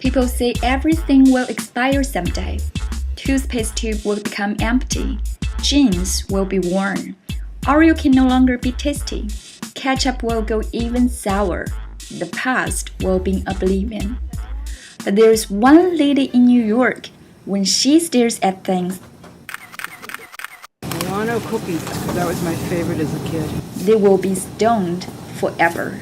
People say everything will expire someday. Toothpaste tube will become empty. Jeans will be worn. Oreo can no longer be tasty. Ketchup will go even sour. The past will be oblivion. But there's one lady in New York. When she stares at things, Milano cookies. That was my favorite as a kid. they will be stoned forever.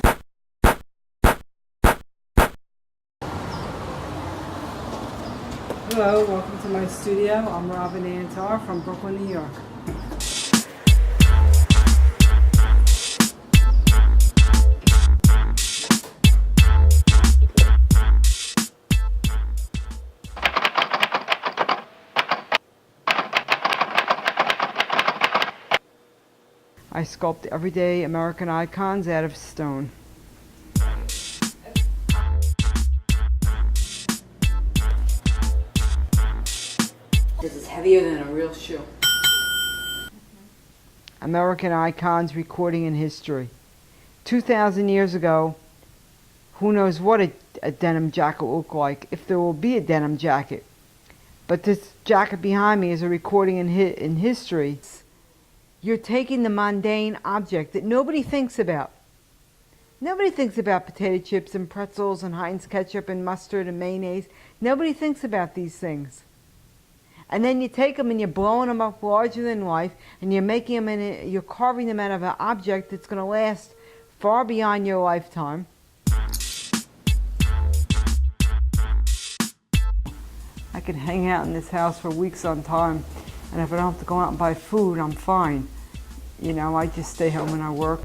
Hello, welcome to my studio. I'm Robin Antar from Brooklyn, New York. I sculpt everyday American icons out of stone. This is heavier than a real shoe. American icons recording in history. 2,000 years ago, who knows what a denim jacket will look like, if there will be a denim jacket. But this jacket behind me is a recording in history. You're taking the mundane object that nobody thinks about. Nobody thinks about potato chips and pretzels and Heinz ketchup and mustard and mayonnaise. Nobody thinks about these things. And then you take them and you're blowing them up larger than life, and you're making them you're carving them out of an object that's going to last far beyond your lifetime. I could hang out in this house for weeks on time, and if I don't have to go out and buy food, I'm fine. You know, I just stay home and I work.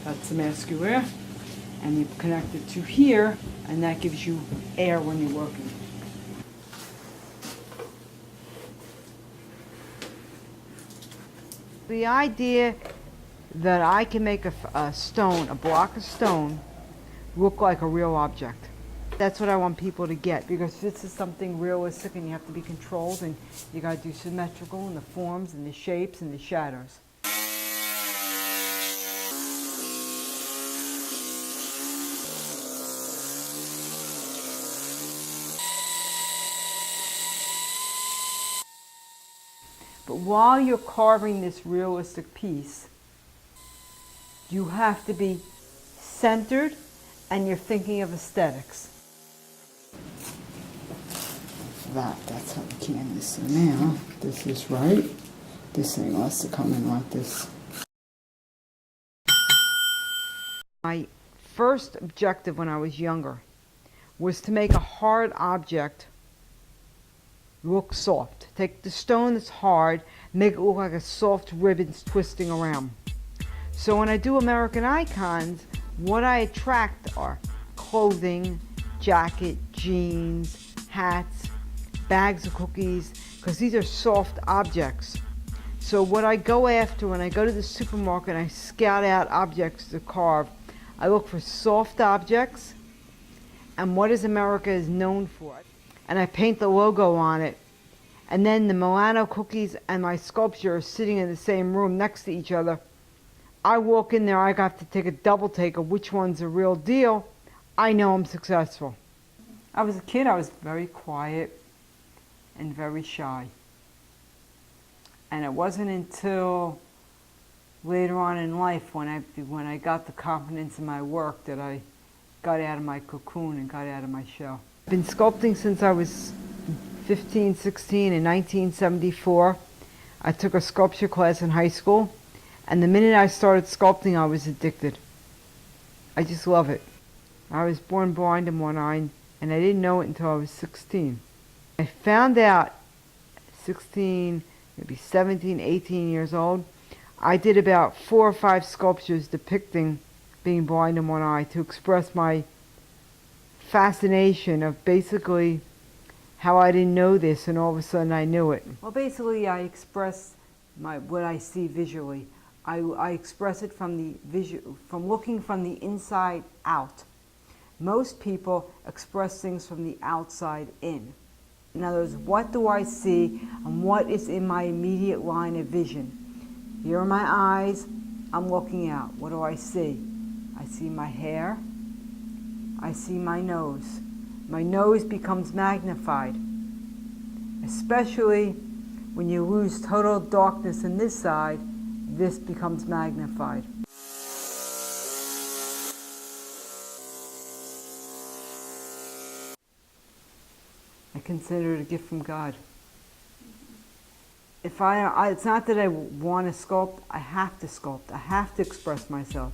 That's the mask you wear, and you connect it to here, and that gives you air when you're working. The idea that I can make a stone, a block of stone, look like a real object. That's what I want people to get, because this is something realistic and you have to be controlled, and you got to do symmetrical in the forms and the shapes and the shadows. But while you're carving this realistic piece, you have to be centered and you're thinking of aesthetics. That's how the canvas. So now, this is right. This thing has to come in like this. My first objective when I was younger was to make a hard object look soft. Take the stone that's hard, make it look like a soft ribbons twisting around. So when I do American icons, what I attract are clothing, jacket, jeans, hats, bags of cookies, because these are soft objects. So what I go after when I go to the supermarket and I scout out objects to carve, I look for soft objects and what is America is known for. And I paint the logo on it, and then the Milano cookies and my sculpture are sitting in the same room next to each other. I walk in there, I got to take a double take of which one's the real deal. I know I'm successful. I was a kid, I was very quiet and very shy. And it wasn't until later on in life when I got the confidence in my work that I got out of my cocoon and got out of my shell. I've been sculpting since I was 15, 16. In 1974, I took a sculpture class in high school, and the minute I started sculpting, I was addicted. I just love it. I was born blind in one eye, and I didn't know it until I was 16. I found out 16, maybe 17, 18 years old, I did about 4 or 5 sculptures depicting being blind in one eye to express my fascination of basically how I didn't know this and all of a sudden I knew it. Well, basically I express what I see visually. I express it from looking from the inside out. Most people express things from the outside in. In other words, what do I see and what is in my immediate line of vision? Here are my eyes, I'm looking out. What do I see? I see my hair, I see my nose. My nose becomes magnified, especially when you lose total darkness in this side, this becomes magnified. I consider it a gift from God. If it's not that I want to sculpt, I have to sculpt. I have to express myself.